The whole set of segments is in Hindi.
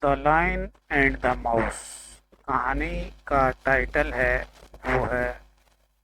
The lion and the mouse. कहानी का टाइटल है वो है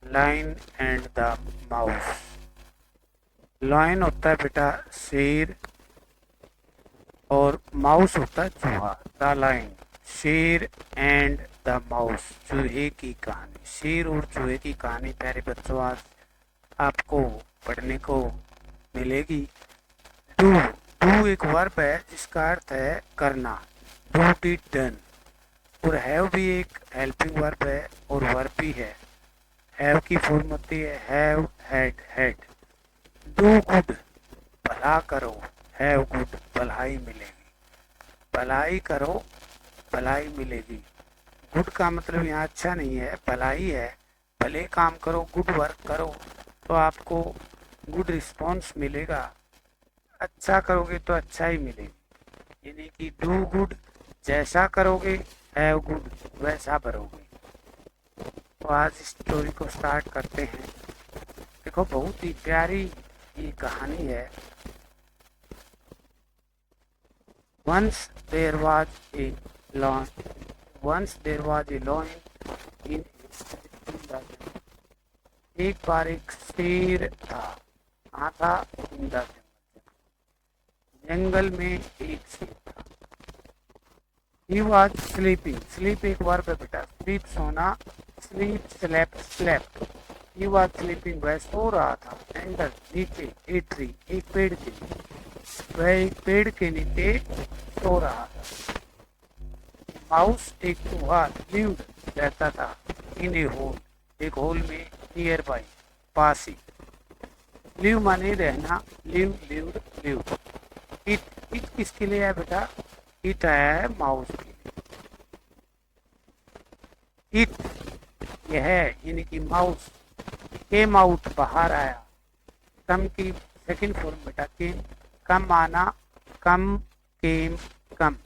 lion and the mouse. Lion होता है बेटा शेर और माउस होता है चूहा। द लायन शेर एंड द माउस चूहे की कहानी। शेर और चूहे की कहानी प्यारे बच्चों आज आपको पढ़ने को मिलेगी। डू डू एक वर्ब है जिसका अर्थ है करना। Do did done. और हैव भी एक हेल्पिंग वर्ब है और वर्ब भी है। हैव की फॉर्म होती है have had had. Do good भला करो। हैव गुड भलाई मिलेगी। भलाई करो भलाई मिलेगी। गुड का मतलब यहाँ अच्छा नहीं है भलाई है। भले काम करो गुड वर्क करो तो आपको गुड रिस्पॉन्स मिलेगा। अच्छा करोगे तो अच्छा ही मिलेगा। यानी कि डू गुड जैसा करोगे हैव गुड वैसा भरोगे। तो आज इस स्टोरी को स्टार्ट करते हैं। देखो बहुत ही प्यारी ये कहानी है। Once there was a lion once there was a lion इन एक बार एक शेर था। कहाँ था? इन द जंगल में एक शेर था। He was sleeping. स्लीप एक वर्ब है बेटा। स्लीप सोना। Sleep slept slept. He was sleeping वह सो रहा था। अंडर नीचे ए ट्री एक पेड़ के नीचे। वह एक पेड़ के नीचे सो रहा था। माउस एक चूहा लिव्ड रहता था इन ए होल एक होल में नियर बाई पास ही। लिव माने रहना। Live lived lived. इट किसके लिए है बेटा? इट है माउस के लिए। इट यह है यानी कि माउस केम आउट बाहर आया। कम की सेकंड फॉर्म बेटा केम। कम आना कम केम कम।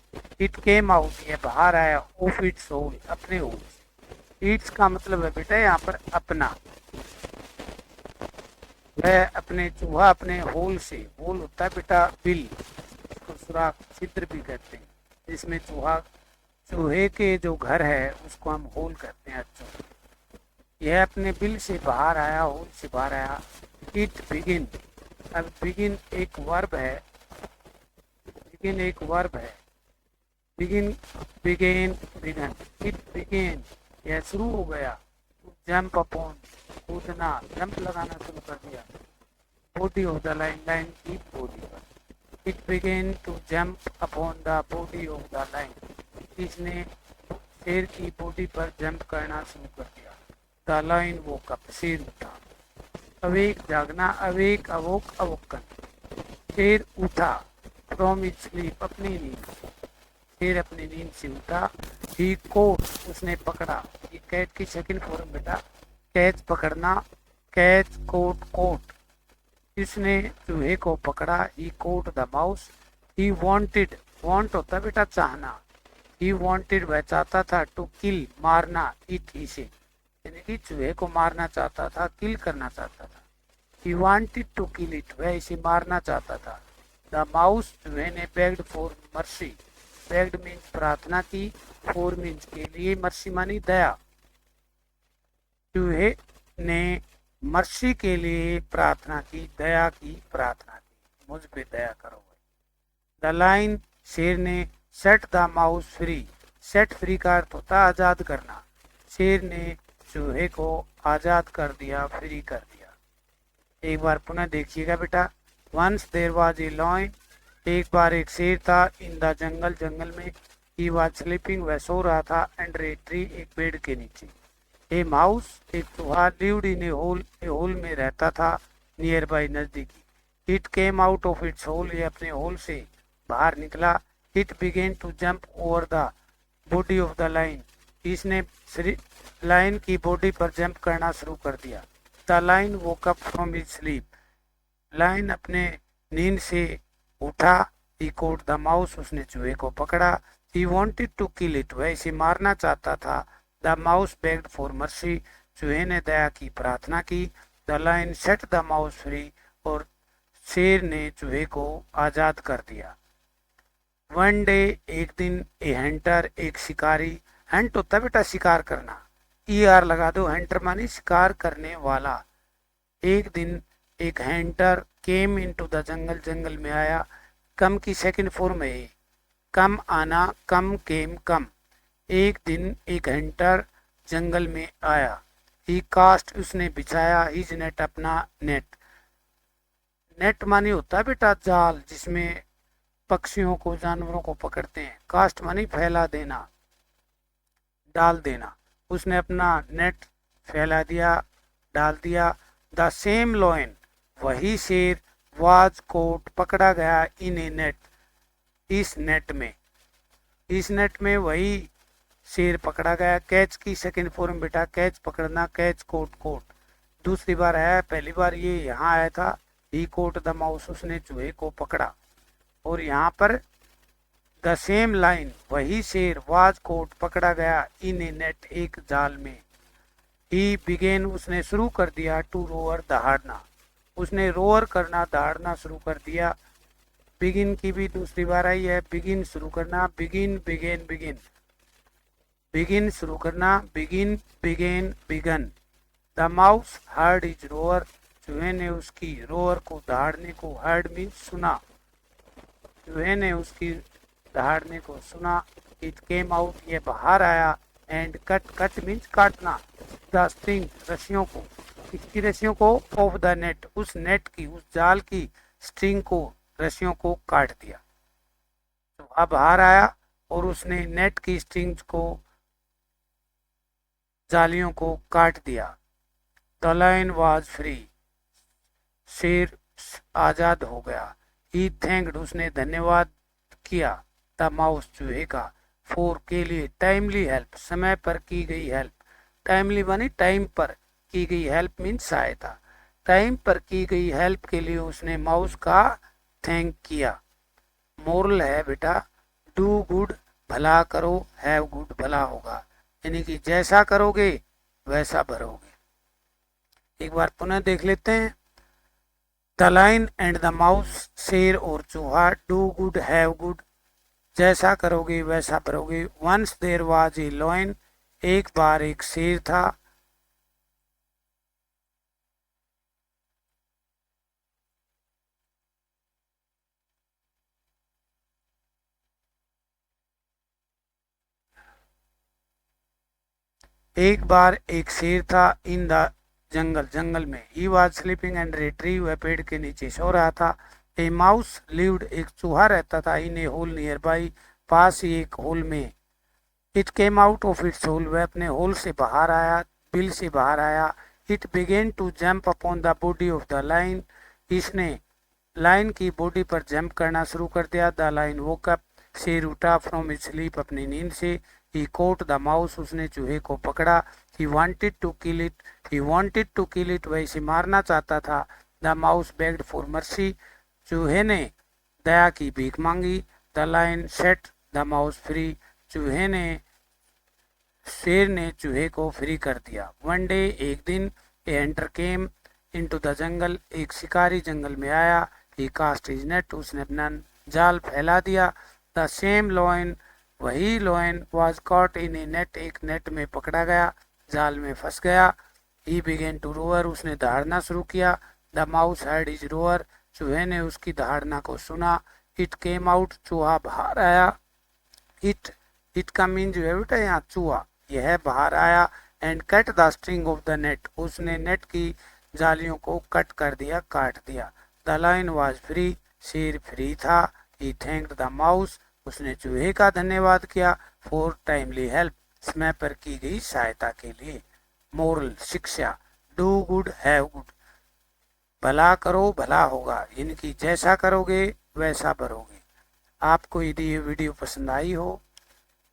इट केम आउट यह बाहर आया ऑफ इट्स होल अपने होल से। इट्स का मतलब है बेटा यहाँ पर अपना। वह अपने चूहा अपने होल से। होल होता है बेटा बिल इसको सुराख छिद्र भी कहते हैं। जिसमें चूहे के जो घर है उसको हम होल कहते हैं। अच्छा यह अपने बिल से बाहर आया होल से बाहर आया। It begin. अब बिगिन एक वर्ब है। बिगिन एक वर्ब है। Begin began begun. It began यह शुरू हो गया। जंप अपॉन कूदना जंप लगाना शुरू कर दिया। Body of the lion lion की बॉडी पर। It began to jump upon the body of the lion. इसने शेर की बॉडी पर जंप करना शुरू कर दिया। द लाइन वोक अप शेर उठा। अवेक जागना अवेक अवोक अवोकन। शेर उठा फ्रॉम इट स्लीप अपनी नींद। शेर अपनी नींद से उठा। ही कोट उसने पकड़ा। ये कैट की सेकंड फॉर्म बेटा। कैच पकड़ना कैच कोट कोट। इसने चूहे को पकड़ा। He caught the mouse. He wanted want होता बेटा चाहना। ही वांटेड वह चाहता था टू किल मारना इट इसे यानी कि चूहे को मारना चाहता था किल करना चाहता था। He wanted to kill it वह इसे मारना चाहता था। द माउस चूहे ने begged for mercy. Begged means प्रार्थना की। फॉर मीन्स के लिए। मर्सी मानी दया। चूहे ने मर्सी के लिए प्रार्थना की दया की प्रार्थना की मुझ पे दया करो। द लाइन शेर ने set the mouse free. Set free का अर्थ होता आजाद करना। शेर ने चूहे को आजाद कर दिया फ्री कर दिया। एक बार पुनः देखिएगा बेटा। Once there was a lion एक बार एक शेर था इन द जंगल जंगल में। ही वाज स्लीपिंग वह सो रहा था अंडर ए ट्री एक पेड़ के नीचे। ए माउस एक चूहा लिव्ड इन ए होल में रहता था नियर बाई नजदीकी। It came out of its hole ये अपने होल से बाहर निकला। It began to jump over the body of the lion. इसने लाइन की बॉडी पर जंप करना शुरू कर दिया। The lion woke up from his sleep. Lion अपने नींद से उठा। ही कोट द माउस उसने चूहे को पकड़ा। He wanted to kill it वह इसे मारना चाहता था। The mouse begged for mercy चूहे ने दया की प्रार्थना की। The lion set the mouse free और शेर ने चूहे को आजाद कर दिया। वन डे एक दिन, ए हंटर एक शिकारी, हंट होता है बेटा शिकार करना, ई आर लगा दो, हंटर मानी शिकार करने वाला। एक दिन एक hunter came into the jungle, जंगल में आया, कम की सेकंड फॉर्म है, कम आना, कम केम कम। एक दिन एक हंटर जंगल में आया, ही कास्ट उसने बिछाया, हिज नेट अपना नेट, नेट मानी होता है बेटा जाल जिसमें पक्षियों को जानवरों को पकड़ते हैं, कास्ट मानी फैला देना, डाल देना, उसने अपना नेट फैला दिया, डाल दिया। द सेम लॉयन वही शेर, वाज कोट पकड़ा गया, इन ए नेट इस नेट में, इस नेट में वही शेर पकड़ा गया। कैच की सेकंड फॉर्म बेटा कैच पकड़ना, कैच कोट कोट, दूसरी बार आया, पहली बार ये यहाँ आया था, ही कोट द माउस उसने चूहे को पकड़ा, और यहाँ पर द सेम लाइन वही शेर, वाज कोट पकड़ा गया, इन ए नेट एक जाल में। ही बिगेन उसने शुरू कर दिया, टू रोअर दहाड़ना, उसने रोअर करना दहाड़ना शुरू कर दिया। बिगिन की भी दूसरी बार आई है, बिगिन शुरू करना, बिगिन बिगेन बिगिन, बिगिन शुरू करना, begin began begun. The mouse heard his roar, चूहे ने उसकी रोअर को दहाड़ने को, हर्ड मीन सुना, चूहे ने उसकी दहाड़ने को सुना। इट केम आउट ये बाहर आया, एंड कट, कट मीन्स काटना, द स्ट्रिंग रस्सियों को, किसकी रस्सियों को, ऑफ द नेट उस नेट की, उस जाल की स्ट्रिंग को, रस्सियों को काट दिया। तो अब बाहर आया और उसने नेट की स्ट्रिंग्स को, जालियों को काट दिया। द लायन वाज फ्री, शेर आजाद हो गया। ही थैंक्ड उसने धन्यवाद किया, द माउस चूहे का, फोर के लिए, टाइमली हेल्प समय पर की गई हेल्प, टाइमली मानी टाइम पर की गई हेल्प मीन सहायता, टाइम पर की गई हेल्प के लिए उसने माउस का थैंक किया। मोरल है बेटा, डू गुड भला करो, हैव गुड भला होगा, यानी कि जैसा करोगे वैसा भरोगे। एक बार पुनः देख लेते हैं। The line and the mouse, शेर और चूहा, डू गुड हैव गुड, जैसा करोगे वैसा भरोगे। Once there was a lion, एक बार एक शेर था। एक बार एक शेर था, इन द जंगल, जंगल में। He was sleeping under a tree, वह पेड़ के नीचे सो रहा था। ए माउस लिव्ड, एक चूहा रहता था, in a hole nearby, पास ही एक होल में। It came out of its hole, वह अपने होल से बाहर आया, बिल से बाहर आया। It began to jump upon the body of the lion, इसने लाइन की बॉडी पर जंप करना शुरू कर दिया। द लाइन वोक अप, शेर उठा, फ्रॉम हिज स्लीप अपनी नींद से। ही कोट द माउस, उसने चूहे को पकड़ा। He wanted to kill it, he wanted to kill it, वह इसे मारना चाहता था। The mouse begged for mercy, चूहे ने दया की भीख मांगी। The lion set the mouse free, चूहे ने, शेर ने चूहे को फ्री कर दिया। वन डे एक दिन, ए हंटर केम इनटू द जंगल, एक शिकारी जंगल में आया। ही कास्ट हिज नेट, उसने अपना जाल फैला दिया। द सेम लॉयन, वही lion, was caught in A net, एक नेट में पकड़ा गया, जाल में फंस गया। ही बिगेन टू रोअर, उसने दहाड़ना शुरू किया। The mouse heard his row or, चूहे ने उसकी दहाड़ना को सुना। इट केम आउट, चूहा बाहर आया। इट का मीन जो है बेटा यहाँ चूहा, यह बाहर आया। And cut the string of the net, उसने नेट की जालियों को कट कर दिया, काट दिया। द लायन वाज फ्री, शेर फ्री था। ही थैंक्ड द माउस, उसने चूहे का धन्यवाद किया। फॉर टाइमली हेल्प, समय पर की गई सहायता के लिए। मोरल शिक्षा, डू गुड हैव गुड, भला करो भला होगा, यानी कि जैसा करोगे वैसा भरोगे। आपको यदि ये वीडियो पसंद आई हो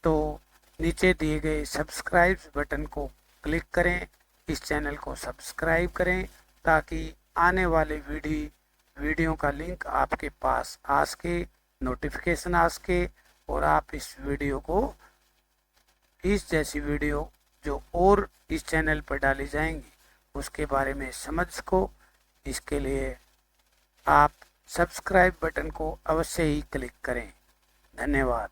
तो नीचे दिए गए सब्सक्राइब बटन को क्लिक करें, इस चैनल को सब्सक्राइब करें, ताकि आने वाले वीडियो का लिंक आपके पास आ सके, नोटिफिकेशन आ सके, और आप इस वीडियो को, इस जैसी वीडियो जो और इस चैनल पर डाली जाएंगी उसके बारे में समझ सको। इसके लिए आप सब्सक्राइब बटन को अवश्य ही क्लिक करें। धन्यवाद।